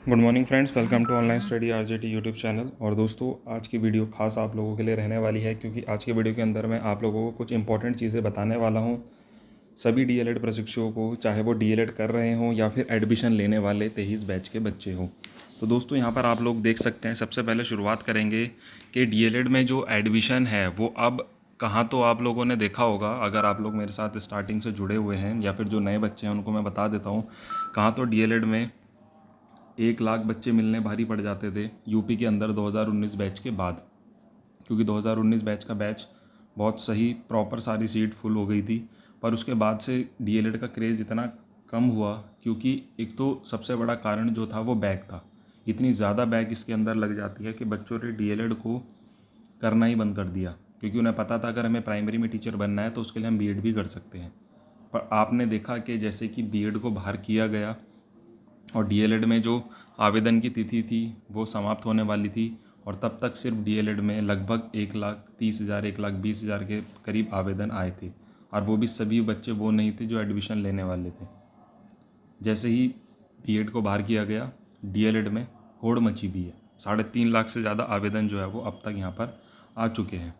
Good morning friends, welcome to online study RJT YouTube channel. और दोस्तों, आज की वीडियो खास आप लोगों के लिए रहने वाली है, क्योंकि आज की वीडियो के अंदर मैं आप लोगों को कुछ इंपॉर्टेंट चीज़ें बताने वाला हूं। सभी डीएलएड प्रशिक्षुओं को, चाहे वो डीएलएड कर रहे हों या फिर एडमिशन लेने वाले 23 बैच के बच्चे हों। तो दोस्तों, यहाँ पर आप लोग देख सकते हैं। सबसे पहले शुरुआत करेंगे कि डीएलएड में जो एडमिशन है वो अब कहाँ, तो आप लोगों ने देखा होगा, अगर आप लोग मेरे साथ स्टार्टिंग से जुड़े हुए हैं या फिर जो नए बच्चे हैं उनको मैं बता देता हूँ। कहाँ तो डीएलएड में 1 लाख बच्चे मिलने भारी पड़ जाते थे यूपी के अंदर 2019 बैच के बाद, क्योंकि 2019 बैच का बैच बहुत सही प्रॉपर सारी सीट फुल हो गई थी। पर उसके बाद से डीएलएड का क्रेज़ इतना कम हुआ, क्योंकि एक तो सबसे बड़ा कारण जो था वो बैक था। इतनी ज़्यादा बैक इसके अंदर लग जाती है कि बच्चों ने डीएलएड को करना ही बंद कर दिया, क्योंकि उन्हें पता था अगर हमें प्राइमरी में टीचर बनना है तो उसके लिए हम बीएड भी कर सकते हैं। पर आपने देखा कि जैसे कि बीएड को बाहर किया गया और डीएलएड में जो आवेदन की तिथि थी वो समाप्त होने वाली थी, और तब तक सिर्फ डीएलएड में लगभग 1,30,000 1,20,000 के करीब आवेदन आए थे, और वो भी सभी बच्चे वो नहीं थे जो एडमिशन लेने वाले थे। जैसे ही बीएड को बाहर किया गया, डीएलएड में होड़ मची भी है। 3.5 लाख से ज़्यादा आवेदन जो है वो अब तक यहाँ पर आ चुके हैं।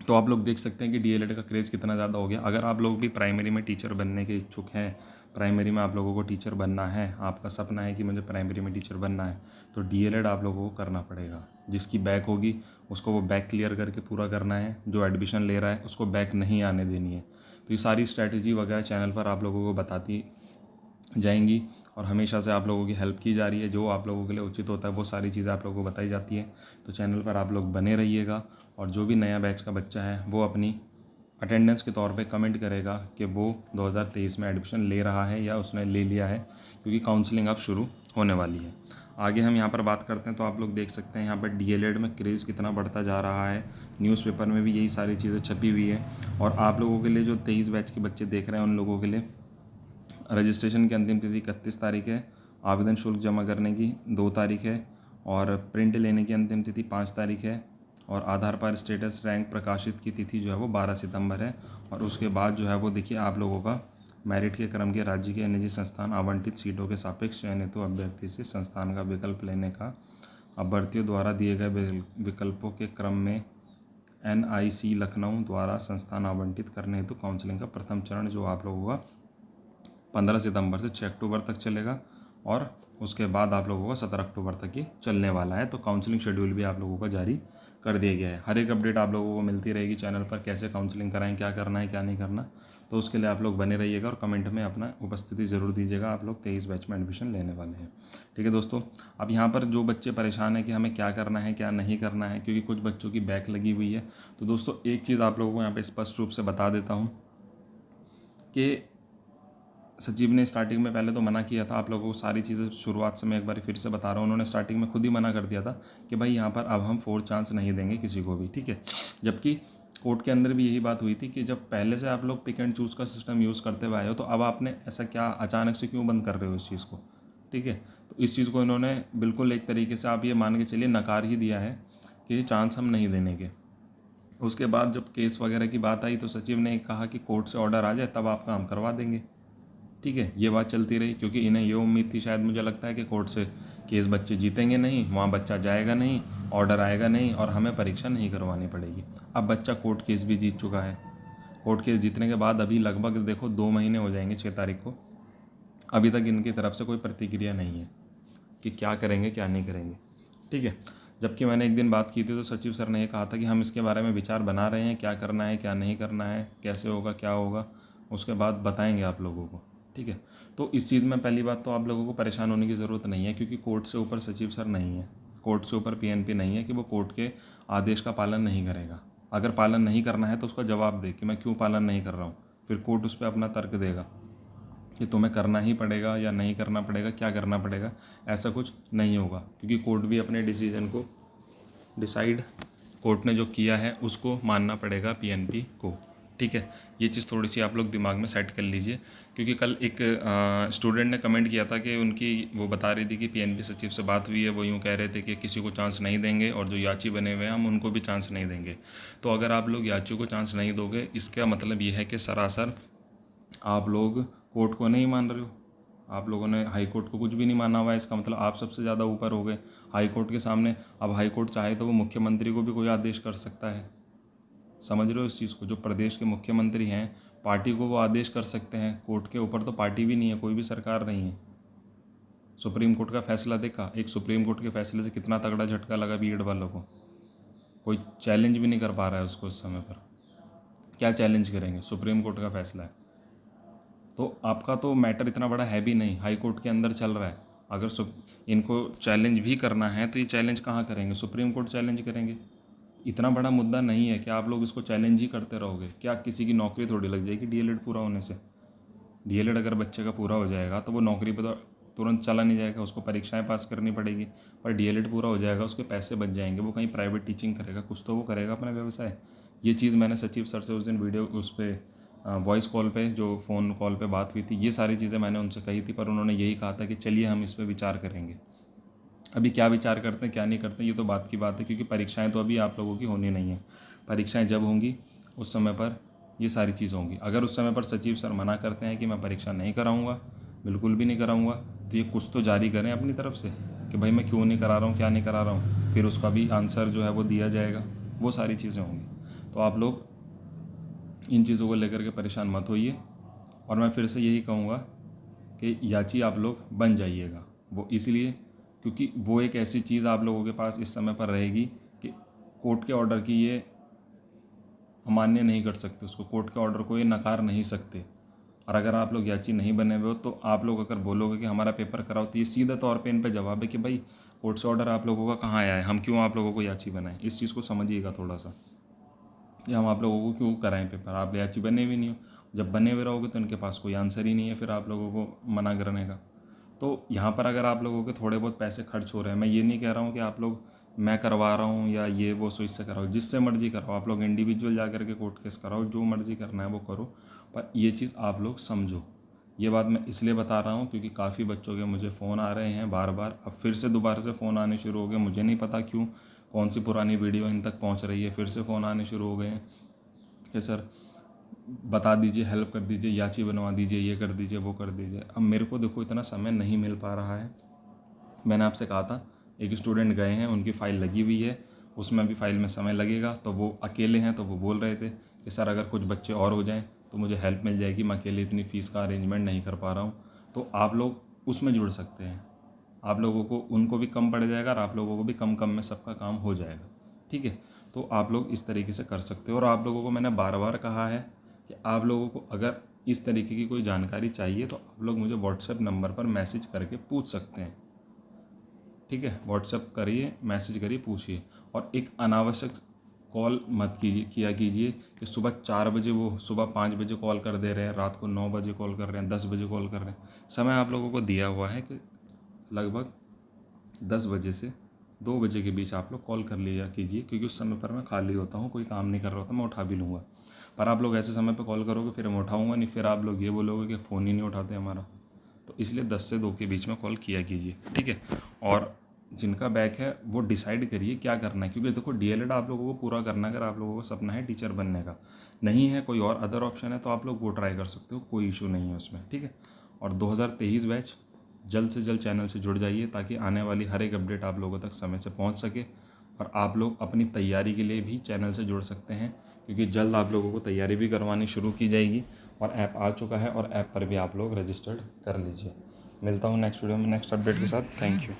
तो आप लोग देख सकते हैं कि डीएलएड का क्रेज़ कितना ज़्यादा हो गया। अगर आप लोग भी प्राइमरी में टीचर बनने के इच्छुक हैं, प्राइमरी में आप लोगों को टीचर बनना है, आपका सपना है कि मुझे प्राइमरी में टीचर बनना है, तो डीएलएड आप लोगों को करना पड़ेगा। जिसकी बैक होगी उसको वो बैक क्लियर करके पूरा करना है, जो एडमिशन ले रहा है उसको बैक नहीं आने देनी है। तो ये सारी स्ट्रैटेजी वगैरह चैनल पर आप लोगों को बताती जाएंगी, और हमेशा से आप लोगों की हेल्प की जा रही है। जो आप लोगों के लिए उचित होता है वो सारी चीज़ें आप लोगों को बताई जाती है। तो चैनल पर आप लोग बने रहिएगा, और जो भी नया बैच का बच्चा है वो अपनी अटेंडेंस के तौर पे कमेंट करेगा कि वो 2023 में एडमिशन ले रहा है या उसने ले लिया है, क्योंकि काउंसलिंग अब शुरू होने वाली है। आगे हम यहाँ पर बात करते हैं, तो आप लोग देख सकते हैं यहाँ पर डीएलएड में क्रेज़ कितना बढ़ता जा रहा है। न्यूज़पेपर में भी यही सारी चीज़ें छपी हुई है। और आप लोगों के लिए जो 23 बैच के बच्चे देख रहे हैं उन लोगों के लिए रजिस्ट्रेशन की अंतिम तिथि 31 तारीख है। आवेदन शुल्क जमा करने की 2 तारीख है, और प्रिंट लेने की अंतिम तिथि 5 तारीख है, और आधार पर स्टेटस रैंक प्रकाशित की तिथि जो है वो 12 सितंबर है। और उसके बाद जो है वो देखिए आप लोगों का मेरिट के क्रम के राज्य के निजी संस्थान आवंटित सीटों के सापेक्ष चयनित अभ्यर्थी से संस्थान का विकल्प लेने का अभ्यर्थियों द्वारा दिए गए विकल्पों के क्रम में एनआईसी लखनऊ द्वारा संस्थान आवंटित करने हेतु काउंसलिंग का प्रथम चरण जो आप लोगों का 15 सितंबर से 6 अक्टूबर तक चलेगा, और उसके बाद आप लोगों का 17 अक्टूबर तक ही चलने वाला है। तो काउंसलिंग शेड्यूल भी आप लोगों का जारी कर दिया गया है। हर एक अपडेट आप लोगों को मिलती रहेगी चैनल पर, कैसे काउंसलिंग कराएं, क्या करना है क्या नहीं करना। तो उसके लिए आप लोग बने रहिएगा, और कमेंट में अपना उपस्थिति ज़रूर दीजिएगा। आप लोग 23 बैच में एडमिशन लेने वाले हैं। ठीक है दोस्तों, अब यहाँ पर जो बच्चे परेशान हैं कि हमें क्या करना है क्या नहीं करना है, क्योंकि कुछ बच्चों की बैक लगी हुई है, तो दोस्तों एक चीज़ आप लोगों को यहाँ पर स्पष्ट रूप से बता देता हूँ कि सचिव ने स्टार्टिंग में पहले तो मना किया था। आप लोगों को सारी चीज़ें शुरुआत से मैं एक बार फिर से बता रहा हूँ। उन्होंने स्टार्टिंग में खुद ही मना कर दिया था कि भाई यहाँ पर अब हम 4 चांस नहीं देंगे किसी को भी, ठीक है। जबकि कोर्ट के अंदर भी यही बात हुई थी कि जब पहले से आप लोग पिक एंड चूज़ का सिस्टम यूज़ करते हुए आए हो, तो अब आपने ऐसा क्या अचानक से क्यों बंद कर रहे हो इस चीज़ को, ठीक है। तो इस चीज़ को इन्होंने बिल्कुल एक तरीके से आप ये मान के चलिए नकार ही दिया है कि चांस हम नहीं देने के। उसके बाद जब केस वगैरह की बात आई तो सचिव ने कहा कि कोर्ट से ऑर्डर आ जाए तब आपका हम करवा देंगे, ठीक है। ये बात चलती रही, क्योंकि इन्हें ये उम्मीद थी, शायद मुझे लगता है, कि कोर्ट से केस बच्चे जीतेंगे नहीं, वहाँ बच्चा जाएगा नहीं, ऑर्डर आएगा नहीं, और हमें परीक्षा नहीं करवानी पड़ेगी। अब बच्चा कोर्ट केस भी जीत चुका है। कोर्ट केस जीतने के बाद अभी लगभग देखो 2 महीने हो जाएंगे 6 तारीख को, अभी तक इनकी तरफ से कोई प्रतिक्रिया नहीं है कि क्या करेंगे क्या नहीं करेंगे, ठीक है। जबकि मैंने एक दिन बात की थी तो सचिव सर ने ये कहा था कि हम इसके बारे में विचार बना रहे हैं, क्या करना है क्या नहीं करना है, कैसे होगा क्या होगा, उसके बाद बताएंगे आप लोगों को, ठीक है। तो इस चीज़ में पहली बात तो आप लोगों को परेशान होने की ज़रूरत नहीं है, क्योंकि कोर्ट से ऊपर सचिव सर नहीं है, कोर्ट से ऊपर पीएनपी नहीं है कि वो कोर्ट के आदेश का पालन नहीं करेगा। अगर पालन नहीं करना है तो उसका जवाब दे कि मैं क्यों पालन नहीं कर रहा हूँ, फिर कोर्ट उस पर अपना तर्क देगा कि तुम्हें करना ही पड़ेगा या नहीं करना पड़ेगा, क्या करना पड़ेगा। ऐसा कुछ नहीं होगा, क्योंकि कोर्ट भी अपने डिसीजन को डिसाइड, कोर्ट ने जो किया है उसको मानना पड़ेगा पीएनपी को, ठीक है। ये चीज़ थोड़ी सी आप लोग दिमाग में सेट कर लीजिए, क्योंकि कल एक स्टूडेंट ने कमेंट किया था कि उनकी वो बता रही थी कि पीएनपी सचिव से बात हुई है, वो यूँ कह रहे थे कि किसी को चांस नहीं देंगे, और जो याची बने हुए हैं हम उनको भी चांस नहीं देंगे। तो अगर आप लोग याची को चांस नहीं दोगे, इसका मतलब ये है कि सरासर आप लोग कोर्ट को नहीं मान रहे हो, आप लोगों ने हाई कोर्ट को कुछ भी नहीं माना हुआ है, इसका मतलब आप सबसे ज़्यादा ऊपर हो गए हाई कोर्ट के सामने। अब हाई कोर्ट चाहे तो वो मुख्यमंत्री को भी कोई आदेश कर सकता है, समझ रहे हो इस चीज़ को। जो प्रदेश के मुख्यमंत्री हैं, पार्टी को वो आदेश कर सकते हैं, कोर्ट के ऊपर तो पार्टी भी नहीं है, कोई भी सरकार नहीं है। सुप्रीम कोर्ट का फैसला देखा, एक सुप्रीम कोर्ट के फैसले से कितना तगड़ा झटका लगा बीएड वालों को। कोई चैलेंज भी नहीं कर पा रहा है उसको इस समय पर। क्या चैलेंज करेंगे, सुप्रीम कोर्ट का फैसला है। तो आपका तो मैटर इतना बड़ा है भी नहीं, हाई कोर्ट के अंदर चल रहा है। अगर इनको चैलेंज भी करना है तो ये चैलेंज कहाँ करेंगे, सुप्रीम कोर्ट चैलेंज करेंगे। इतना बड़ा मुद्दा नहीं है कि आप लोग इसको चैलेंज ही करते रहोगे। क्या किसी की नौकरी थोड़ी लग जाएगी डीएलएड पूरा होने से। डीएलएड अगर बच्चे का पूरा हो जाएगा तो वो नौकरी पर तो तुरंत चला नहीं जाएगा, उसको परीक्षाएं पास करनी पड़ेगी। पर डीएलएड पूरा हो जाएगा, उसके पैसे बच जाएंगे, वो कहीं प्राइवेट टीचिंग करेगा, कुछ तो वो करेगा अपना व्यवसाय। ये चीज़ मैंने सचिव सर से उस दिन वीडियो उस पर वॉइस कॉल पे, जो फ़ोन कॉल पे बात हुई थी, ये सारी चीज़ें मैंने उनसे कही थी। पर उन्होंने यही कहा था कि चलिए हम इस पर विचार करेंगे। अभी क्या विचार करते हैं क्या नहीं करते हैं ये तो बात की बात है, क्योंकि परीक्षाएं तो अभी आप लोगों की होनी नहीं है। परीक्षाएं जब होंगी उस समय पर ये सारी चीज़ होंगी। अगर उस समय पर सचिव सर मना करते हैं कि मैं परीक्षा नहीं कराऊंगा, बिल्कुल भी नहीं कराऊंगा, तो ये कुछ तो जारी करें अपनी तरफ से कि भाई मैं क्यों नहीं करा रहा हूँ, क्या नहीं करा रहा हूँ, फिर उसका भी आंसर जो है वो दिया जाएगा। वो सारी चीज़ें होंगी। तो आप लोग इन चीज़ों को लेकर के परेशान मत होइए। और मैं फिर से यही कहूँगा कि याची आप लोग बन जाइएगा। वो इसलिए क्योंकि वो एक ऐसी चीज़ आप लोगों के पास इस समय पर रहेगी कि कोर्ट के ऑर्डर की ये अमान्य नहीं कर सकते, उसको कोर्ट के ऑर्डर को ये नकार नहीं सकते। और अगर आप लोग याची नहीं बने हुए हो तो आप लोग अगर बोलोगे कि हमारा पेपर कराओ, तो ये सीधा तौर पे इन पे जवाब है कि भाई कोर्ट से ऑर्डर आप लोगों का कहाँ आया है, हम क्यों आप लोगों को याची बनाएं। इस चीज़ को समझिएगा थोड़ा सा, कि हम आप लोगों को क्यों कराएं पेपर, आप याची बने भी नहीं हो। जब बने हुए रहोगे तो इनके पास कोई आंसर ही नहीं है फिर आप लोगों को मना करने का। तो यहाँ पर अगर आप लोगों के थोड़े बहुत पैसे खर्च हो रहे हैं, मैं ये नहीं कह रहा हूँ कि आप लोग मैं करवा रहा हूँ या ये वो सो इससे कराओ, जिससे मर्जी कराओ, आप लोग इंडिविजुअल जा कर के कोर्ट केस कराओ, जो मर्जी करना है वो करो। पर ये चीज़ आप लोग समझो। ये बात मैं इसलिए बता रहा हूँ क्योंकि काफ़ी बच्चों के मुझे फ़ोन आ रहे हैं बार बार, अब फिर से दोबारा से फ़ोन आने शुरू हो गए। मुझे नहीं पता क्यों, कौन सी पुरानी वीडियो इन तक पहुँच रही है, फिर से फ़ोन आने शुरू हो गए हैं कि सर बता दीजिए, हेल्प कर दीजिए, याची बनवा दीजिए, ये कर दीजिए, वो कर दीजिए। अब मेरे को देखो इतना समय नहीं मिल पा रहा है। मैंने आपसे कहा था एक स्टूडेंट गए हैं, उनकी फ़ाइल लगी हुई है, उसमें भी फ़ाइल में समय लगेगा। तो वो अकेले हैं, तो वो बोल रहे थे कि सर अगर कुछ बच्चे और हो जाएं तो मुझे हेल्प मिल जाएगी, मैं अकेले इतनी फ़ीस का अरेंजमेंट नहीं कर पा रहा हूँ। तो आप लोग उसमें जुड़ सकते हैं, आप लोगों को उनको भी कम पड़ जाएगा और आप लोगों को भी कम कम में सबका काम हो जाएगा। ठीक है, तो आप लोग इस तरीके से कर सकते हो। और आप लोगों को मैंने बार बार कहा है कि आप लोगों को अगर इस तरीके की कोई जानकारी चाहिए तो आप लोग मुझे व्हाट्सएप नंबर पर मैसेज करके पूछ सकते हैं। ठीक है, व्हाट्सएप करिए, मैसेज करिए, पूछिए। और एक अनावश्यक कॉल मत किया कीजिए कि सुबह 4 बजे वो सुबह 5 बजे कॉल कर दे रहे हैं, रात को 9 बजे कॉल कर रहे हैं, 10 बजे कॉल कर रहे हैं। समय आप लोगों को दिया हुआ है कि लगभग 10 बजे से 2 बजे के बीच आप लोग कॉल कर लिया कीजिए, क्योंकि उस समय पर मैं खाली होता हूँ, कोई काम नहीं कर रहा होता, मैं उठा भी लूँगा। पर आप लोग ऐसे समय पर कॉल करोगे फिर मैं उठाऊँगा नहीं, फिर आप लोग ये बोलोगे कि फ़ोन ही नहीं उठाते हमारा। तो इसलिए 10 से 2 के बीच में कॉल किया कीजिए। ठीक है, और जिनका बैक है वो डिसाइड करिए क्या करना है, क्योंकि देखो डीएलएड आप लोगों को पूरा करना है। अगर आप लोगों का सपना है टीचर बनने का, नहीं है कोई और अदर ऑप्शन है तो आप लोग वो ट्राई कर सकते हो, कोई इशू नहीं है उसमें। ठीक है, और 2023 बैच जल्द से जल्द चैनल से जुड़ जाइए ताकि आने वाली हर एक अपडेट आप लोगों तक समय से पहुंच सके। और आप लोग अपनी तैयारी के लिए भी चैनल से जुड़ सकते हैं, क्योंकि जल्द आप लोगों को तैयारी भी करवानी शुरू की जाएगी। और ऐप आ चुका है और ऐप पर भी आप लोग रजिस्टर्ड कर लीजिए। मिलता हूँ नेक्स्ट वीडियो में नेक्स्ट अपडेट के साथ। Thank you.